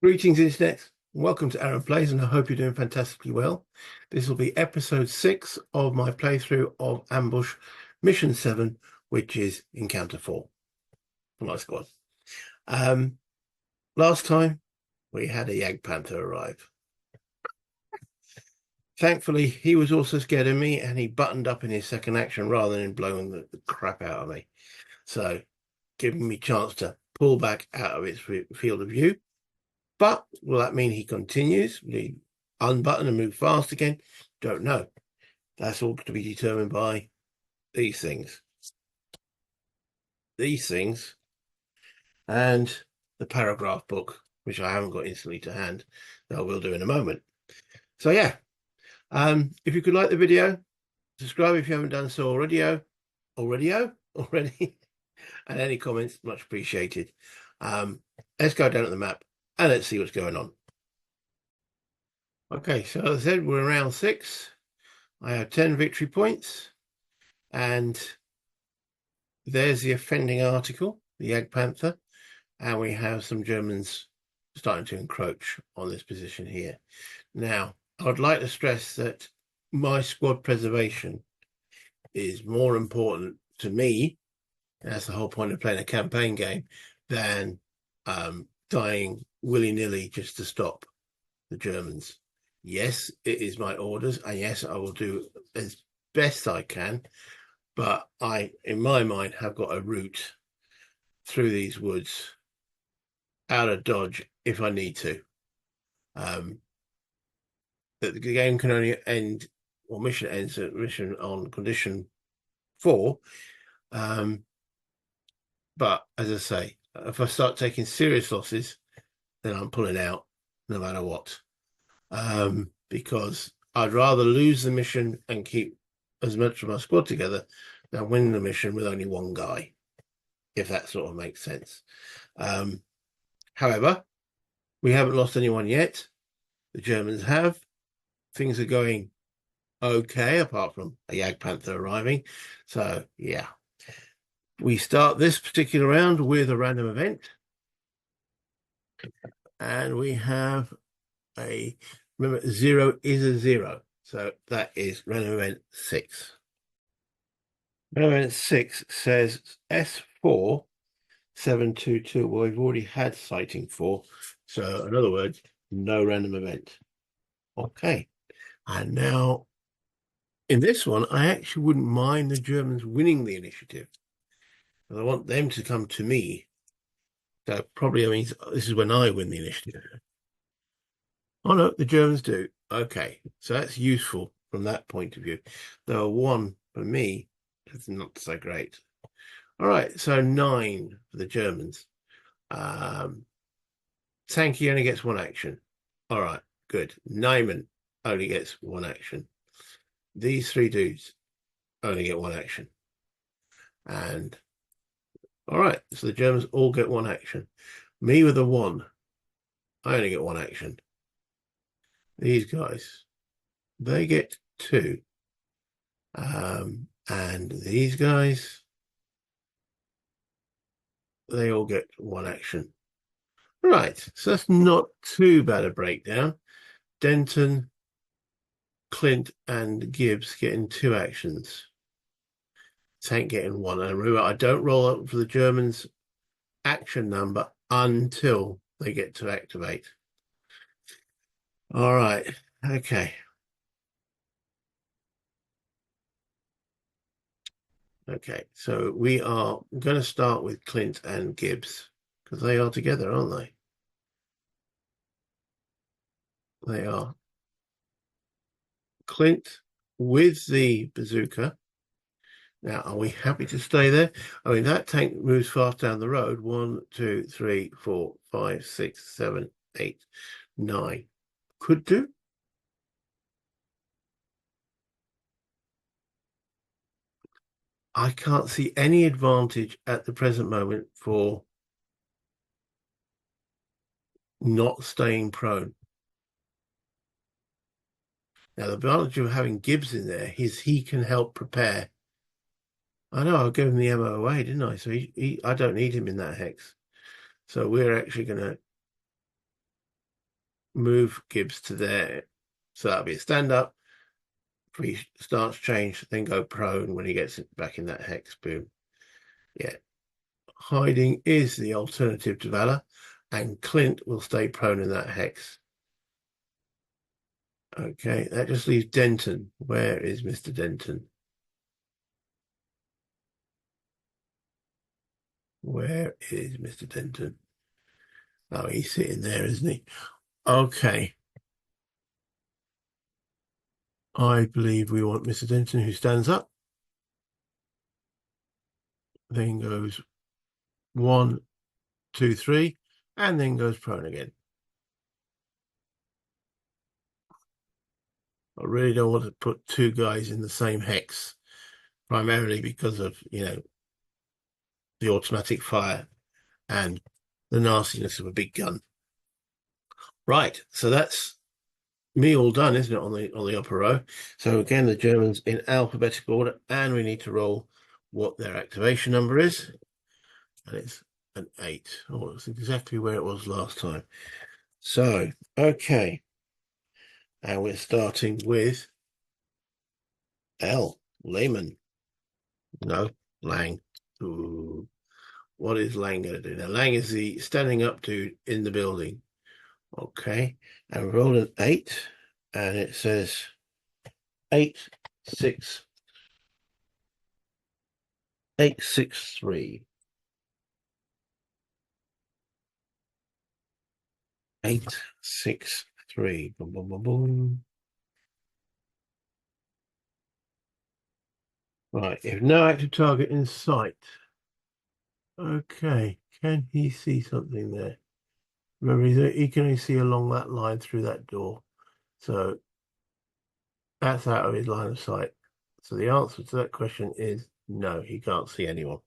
Greetings, Internet. Welcome to Aaron Plays, and I hope you're doing fantastically well. This will be episode 6 of my playthrough of Ambush Mission 7, which is Encounter 4 for my squad. Last time, we had a Yag Panther arrive. Thankfully, he was also scared of me, and he buttoned up in his second action rather than blowing the crap out of me. So, giving me a chance to pull back out of its field of view. But will that mean he continues? Will he unbutton and move fast again? Don't know. That's all to be determined by these things. These things and the paragraph book, which I haven't got instantly to hand, that I will do in a moment. So yeah, if you could like the video, subscribe if you haven't done so already, and any comments, much appreciated. Let's go down at the map and let's see what's going on. Okay, so as I said, we're around 6. I have 10 victory points, and there's the offending article, the Yag Panther, and we have some Germans starting to encroach on this position here. Now, I'd like to stress that my squad preservation is more important to me, and that's the whole point of playing a campaign game, than dying willy-nilly just to stop the Germans. Yes, it is my orders, and yes, I will do as best I can, but I, in my mind, have got a route through these woods out of Dodge if I need to. That the game can only end, or mission ends at mission on condition 4. But as I say, if I start taking serious losses, then I'm pulling out no matter what. Because I'd rather lose the mission and keep as much of my squad together than win the mission with only one guy, if that sort of makes sense. However, we haven't lost anyone yet. The Germans have. Things are going okay, apart from a Yag Panther arriving. So, yeah. We start this particular round with a random event. And we have remember, 0 is a 0. So that is random event 6. Random event 6 says S4 722. Well, we've already had sighting 4. So, in other words, no random event. Okay. And now, in this one, I actually wouldn't mind the Germans winning the initiative. I want them to come to me. So probably means this is when I win the initiative. Oh no, the Germans do. Okay, so that's useful from that point of view. Though a 1 for me is not so great. All right, so 9 for the Germans. Tanky only gets 1 action. All right, good. Nyman only gets 1 action. These 3 dudes only get 1 action. And all right, so the Germans all get 1 action. Me with a 1, I only get 1 action. These guys, they get 2. And these guys, they all get 1 action. Right, so that's not too bad a breakdown. Denton, Clint, and Gibbs getting 2 actions. Tank getting 1. And remember, I don't roll up for the Germans' action number until they get to activate. All right, okay. Okay, so we are going to start with Clint and Gibbs because they are together, aren't they? They are. Clint with the bazooka. Now, are we happy to stay there? I mean, that tank moves fast down the road. 1, 2, 3, 4, 5, 6, 7, 8, 9. Could do. I can't see any advantage at the present moment for not staying prone. Now, the advantage of having Gibbs in there is he can help prepare. I know I gave him the ammo away, didn't I? So I don't need him in that hex. So we're actually going to move Gibbs to there. So that'll be a stand up, free stance change, then go prone when he gets back in that hex. Boom. Yeah. Hiding is the alternative to Valor, and Clint will stay prone in that hex. Okay, that just leaves Denton. Where is Mr. Denton? Where is Mr. Denton? Oh, he's sitting there, isn't he? Okay. I believe we want Mr. Denton, who stands up, then goes 1, 2, 3, and then goes prone again. I really don't want to put two guys in the same hex, primarily because of, the automatic fire and the nastiness of a big gun. Right, so that's me all done, isn't it, on the upper row? So again, the Germans in alphabetical order, and we need to roll what their activation number is, and it's an 8. Oh, it's exactly where it was last time. So, okay, and we're starting with L, Lehman. No, Lang. Ooh. What is Lang going to do? Now, Lang is the standing up dude in the building. Okay, and we rolled an 8, and it says 8, 6, 8, 6, 3. 8, 6, 3. Boom, boom, boom, boom. Right, if no active target in sight. Okay, can he see something there? Remember, he can only see along that line through that door. So that's out of his line of sight. So the answer to that question is no, he can't see anyone.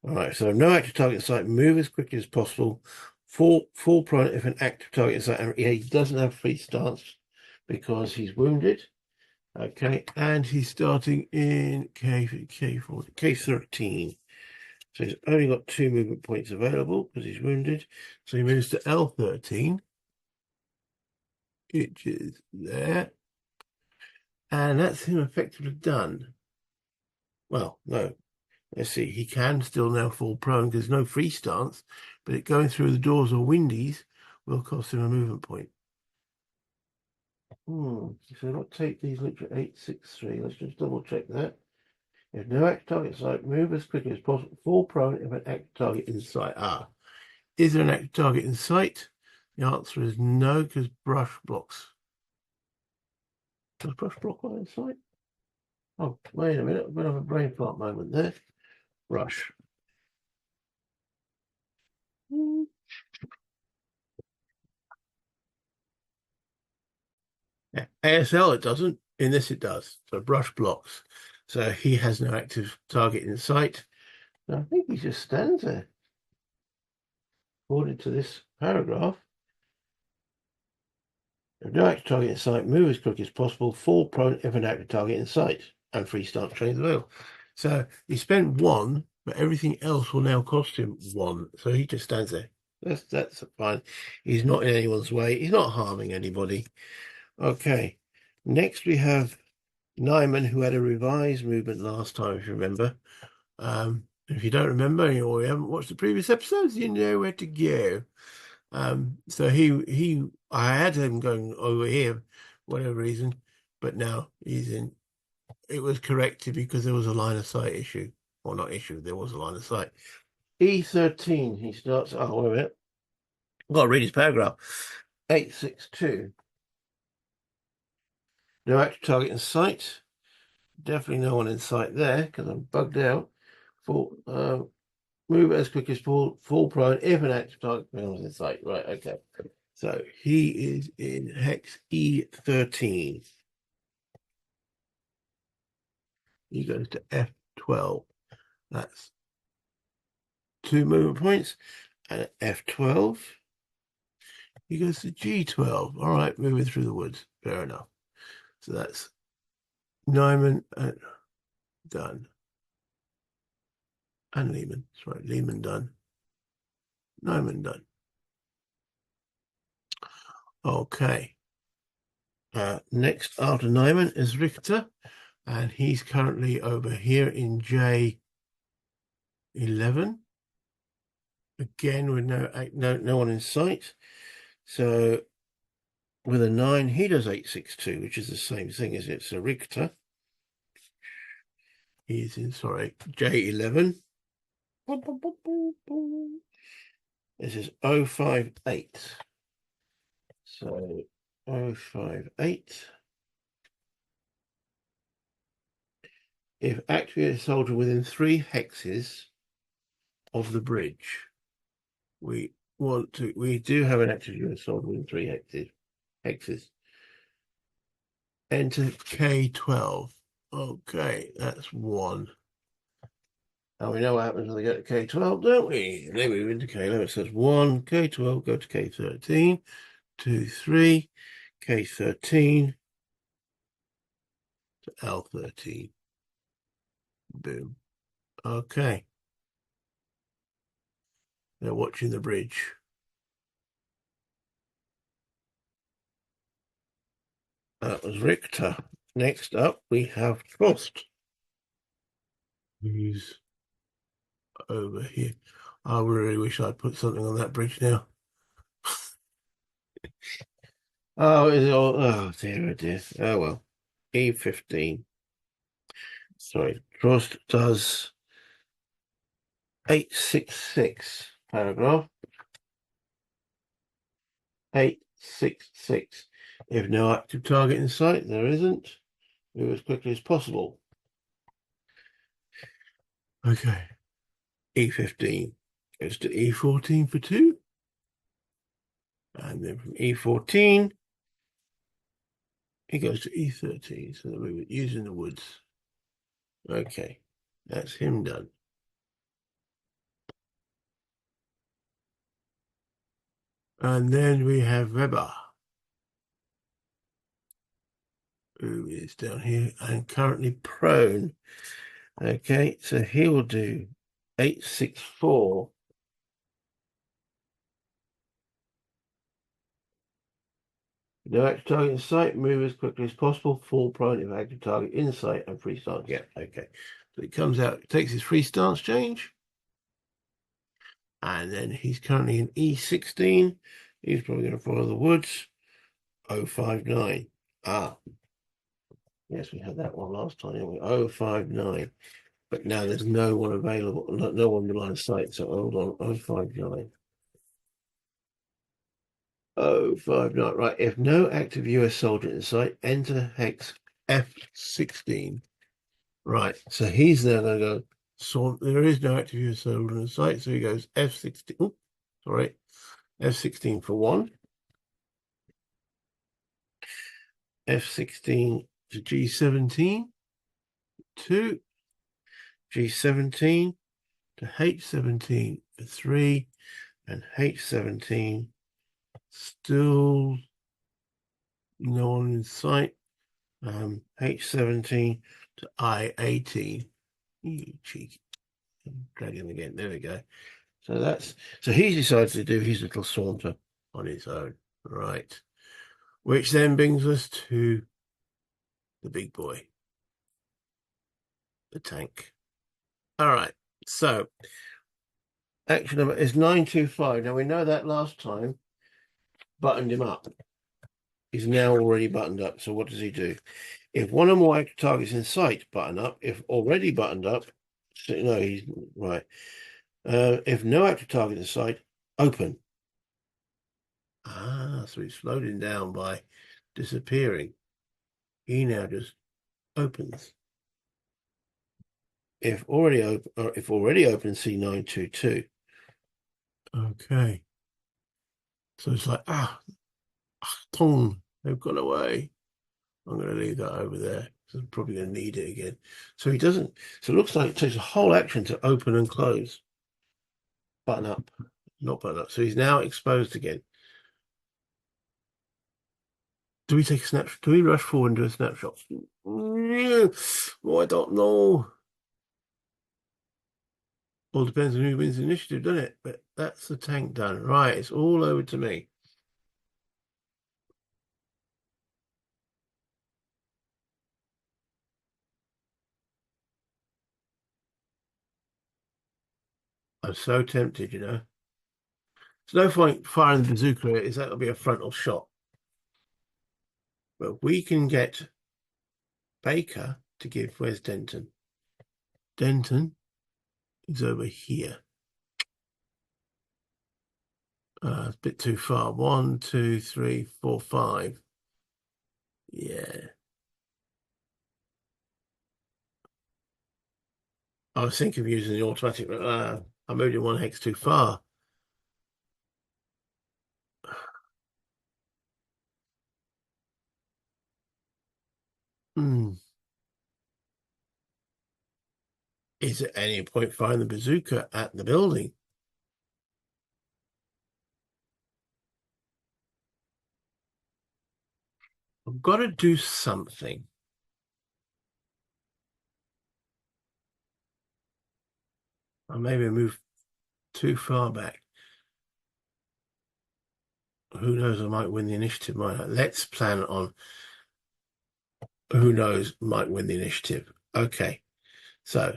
All right, so no active target in sight, move as quickly as possible. Full prone if an active target in sight. And he doesn't have free stance because he's wounded. Okay, and he's starting in K13. So he's only got 2 movement points available because he's wounded. So he moves to L13, which is there. And that's him effectively done. Well, no. Let's see. He can still now fall prone because there's no free stance, but it going through the doors or windies will cost him a movement point. So not take these literally 8, 6, 3. Let's just double check that. If no active target in sight, move as quickly as possible. Fall prone if an active target in sight. Is there an active target in sight? The answer is no, because brush blocks. Does brush block one in sight? Oh, wait a minute. I'm going to have a brain fart moment there. Brush. Yeah. ASL, it doesn't. In this, it does. So brush blocks. So he has no active target in sight. I think he just stands there. According to this paragraph, if no active target in sight, move as quick as possible, fall prone if an active target in sight, and free start trains the wheel. So he spent 1, but everything else will now cost him 1. So he just stands there. That's fine. He's not in anyone's way. He's not harming anybody. Okay. Next we have Nyman, who had a revised movement last time, if you remember. If you don't remember or you haven't watched the previous episodes, you know where to go. So I had him going over here, for whatever reason, but now he's in. It was corrected because there was a line of sight issue, or not issue. There was a line of sight. E13. He starts. Oh, wait a minute. I've got to read his paragraph. 862. No active target in sight. Definitely no one in sight there because I'm bugged out. Move as quick as full prone if an active target becomes in sight. Right, okay. So he is in hex E13. He goes to F12. That's 2 movement points. And at F12, he goes to G12. All right, moving through the woods. Fair enough. So that's Nyman and done. And Lehman. Sorry, Lehman done. Nyman done. Okay. Next after Nyman is Richter, and he's currently over here in J11. Again, with no one in sight. So with a 9, he does 862, which is the same thing as it. So Richter, he's in, sorry, J11. This is 058. So 058. If activated soldier within 3 hexes of the bridge, we do have an activated soldier within 3 hexes. Enter K12. Okay, that's 1. And we know what happens when they get to K12, don't we? They move into K11. So it's 1, K12, go to K13, 2, 3, K13 to L13. Boom. Okay. They're watching the bridge. That was Richter. Next up, we have Frost, who's over here. I really wish I'd put something on that bridge now. Oh, is it all? Oh, dear, oh dear. Oh, well. E15. Sorry, Frost does 866 paragraph. 866. If no active target in sight, there isn't. Move as quickly as possible. Okay. E15 goes to E14 for 2. And then from E14, it goes to E13. So we were using the woods. Okay. That's him done. And then we have Weber, who is down here and currently prone. Okay, so he will do 864. No active target in sight, move as quickly as possible, fall prone if active target in sight, and free stance. Yeah, okay. So he comes out, takes his free stance change, and then he's currently in E16. He's probably going to follow the woods. 059. Ah, yes, we had that one last time, didn't we? 059. But now there's no one available, no one in line of sight. So hold on, 059. 059. Right. If no active US soldier in sight, enter hex F16. Right. So he's now going to go. So there is no active US soldier in sight. So he goes F16. Oh, sorry. F16 for 1. F16 to G17. 2. G17 to H17 for 3. And H17 still no one in sight. H17 to I18. Cheeky. Drag him again. There we go. So he's decided to do his little saunter on his own. Right. Which then brings us to the big boy. The tank. All right. So action number is 925. Now we know that last time buttoned him up. He's now already buttoned up. So what does he do? If one or more active targets in sight button up, if already buttoned up, so, no, he's right. If no active target in sight, open. Ah, so he's floating down by disappearing. He now just opens. If already open, C922. Okay. So it's like, Tom, they've gone away. I'm going to leave that over there. I'm probably going to need it again. So he doesn't. So it looks like it takes a whole action to open and close. Button up, not button up. So he's now exposed again. Do we take a snapshot? Do we rush forward and do a snapshot? Oh, I don't know. All depends on who wins the initiative, doesn't it? But that's the tank done. Right, it's all over to me. I'm so tempted, you know. There's no point firing the bazooka, is that'll be a frontal shot. But we can get Baker to give, where's Denton? Denton is over here. It's a bit too far. 1, 2, 3, 4, 5. Yeah. I was thinking of using the automatic. I moved it one hex too far. Hmm. Is there any point firing the bazooka at the building? I've got to do something. Or maybe move too far back. Who knows? I might win the initiative. Might I? Let's plan on who knows might win the initiative. Okay, so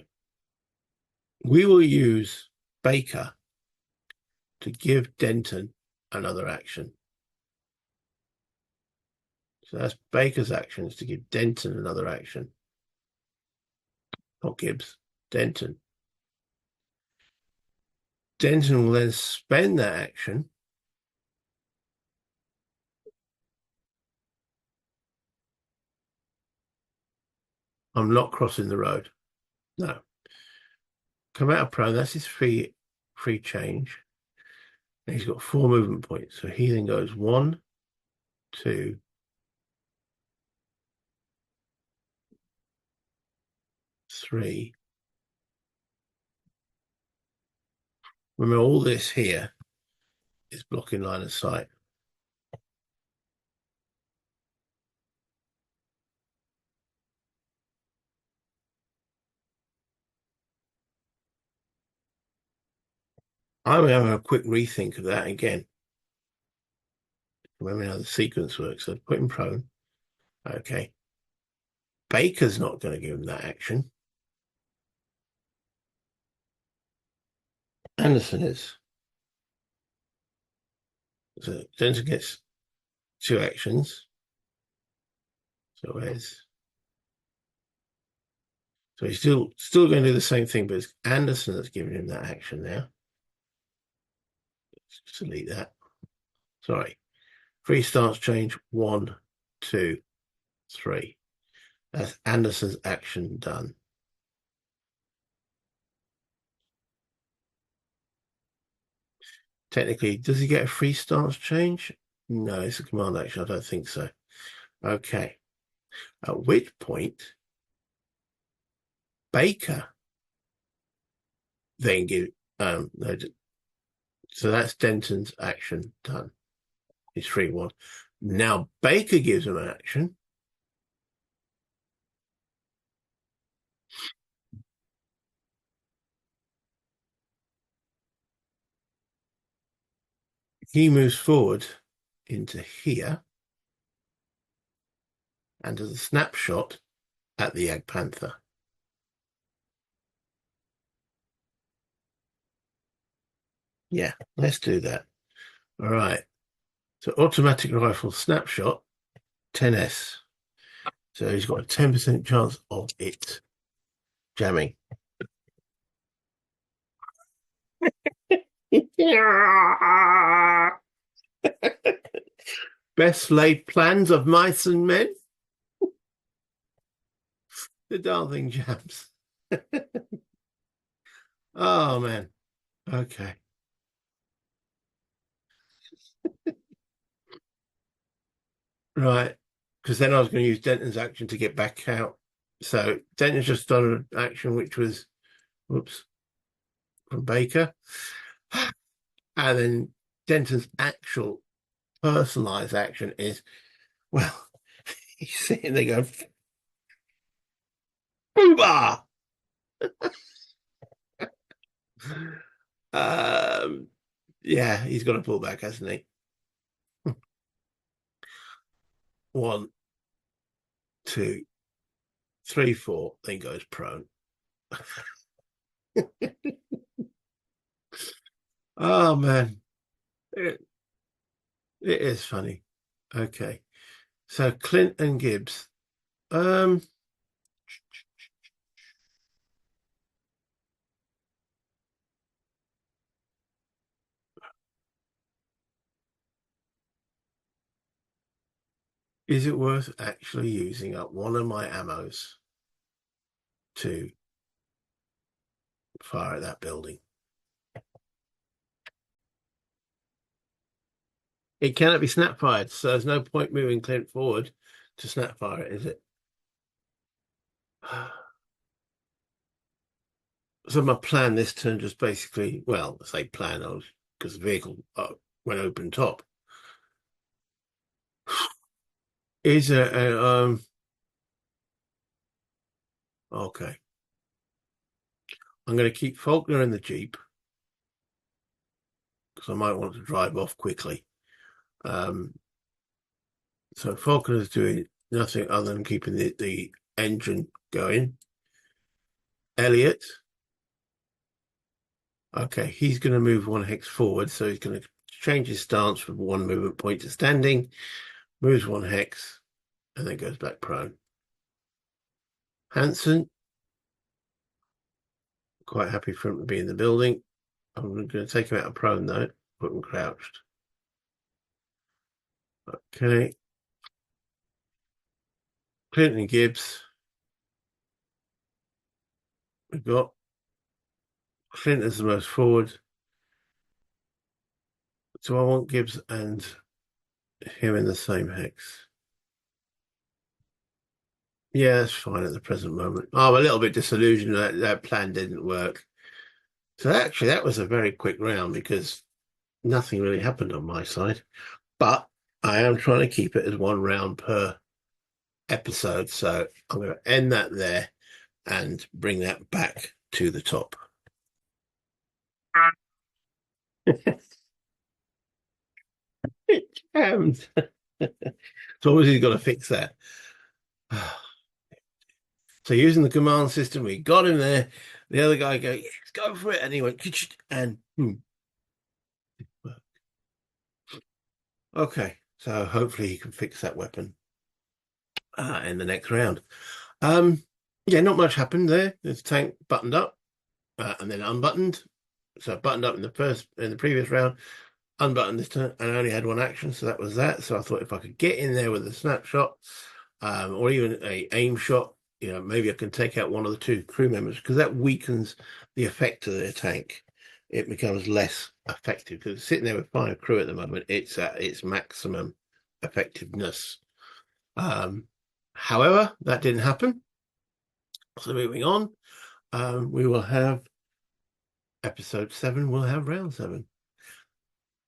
we will use Baker to give Denton another action. So that's Baker's actions to give Denton another action. Not Gibbs, Denton. Denton will then spend that action. I'm not crossing the road. No. Come out of prone. That's his free change. And he's got 4 movement points. So he then goes 1, 2, 3. Remember, all this here is blocking line of sight. I'm having a quick rethink of that again. Remember how the sequence works. So put him prone. Okay. Baker's not going to give him that action. Anderson is. So Denton gets 2 actions. So where's so he's still going to do the same thing, but it's Anderson that's giving him that action now. Let's delete that. Sorry. Free stance change 1, 2, 3. That's Anderson's action done. Technically, does he get a free stance change? No, it's a command action. I don't think so. Okay. At which point, Baker then give no, so that's Denton's action done. He's 3-1. Now Baker gives him an action. He moves forward into here and does a snapshot at the Egg Panther. Yeah, let's do that. All right. So automatic rifle snapshot, 10S. So he's got a 10% chance of it jamming. Best laid plans of mice and men. The darn thing jams. Oh man. Okay. Right. Because then I was going to use Denton's action to get back out. So Denton's just done an action which was, whoops, from Baker. And then Denton's actual personalized action is, well, he's sitting there going, booba! Um, yeah, he's got to pull back, hasn't he? 1, 2, 3, 4, then goes prone. Oh man, it, it is funny. Okay, so Clint and Gibbs. Um, is it worth actually using up one of my ammos to fire at that building? It cannot be snap fired, so there's no point moving Clint forward to snap fire it, is it? So my plan this turn just basically, well, I say plan, I was because the vehicle went open top. Is okay. I'm going to keep Faulkner in the Jeep because I might want to drive off quickly. Um, so Faulkner is doing nothing other than keeping the engine going. Elliot, okay, he's going to move one hex forward, so he's going to change his stance from one movement point to standing, moves one hex, and then goes back prone. Hanson, quite happy for him to be in the building. I'm going to take him out of prone though, put him crouched. Okay. Clinton Gibbs. We've got Clint as the most forward. So I want Gibbs and him in the same hex. Yeah, that's fine at the present moment. I'm a little bit disillusioned that plan didn't work. So actually, that was a very quick round because nothing really happened on my side. But I am trying to keep it as one round per episode. So I'm going to end that there and bring that back to the top. It jammed. So obviously he's got to fix that. So using the command system, we got him there. The other guy go, yes, go for it. And he went, and okay. So hopefully he can fix that weapon in the next round. Um, yeah, not much happened there. The tank buttoned up and then unbuttoned. So buttoned up in the previous round, unbuttoned this turn, and I only had one action, so that was that. So I thought if I could get in there with a snapshot, or even a aim shot, maybe I can take out one of the two crew members because that weakens the effect of their tank. It becomes less effective because sitting there with 5 crew at the moment, it's at its maximum effectiveness. However, that didn't happen. So moving on, we will have episode 7. We'll have round 7.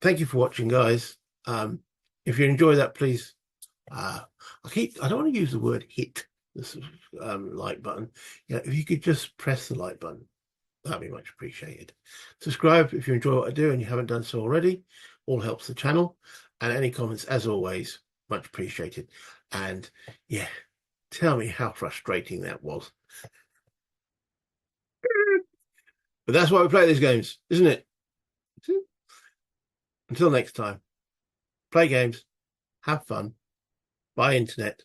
Thank you for watching, guys. If you enjoy that, please. I don't want to use the word hit this like button. Yeah, if you could just press the like button, that'd be much appreciated. Subscribe if you enjoy what I do and you haven't done so already. All helps the channel. And any comments, as always, much appreciated. And yeah, tell me how frustrating that was. But that's why we play these games, isn't it? Until next time, play games, have fun, buy internet,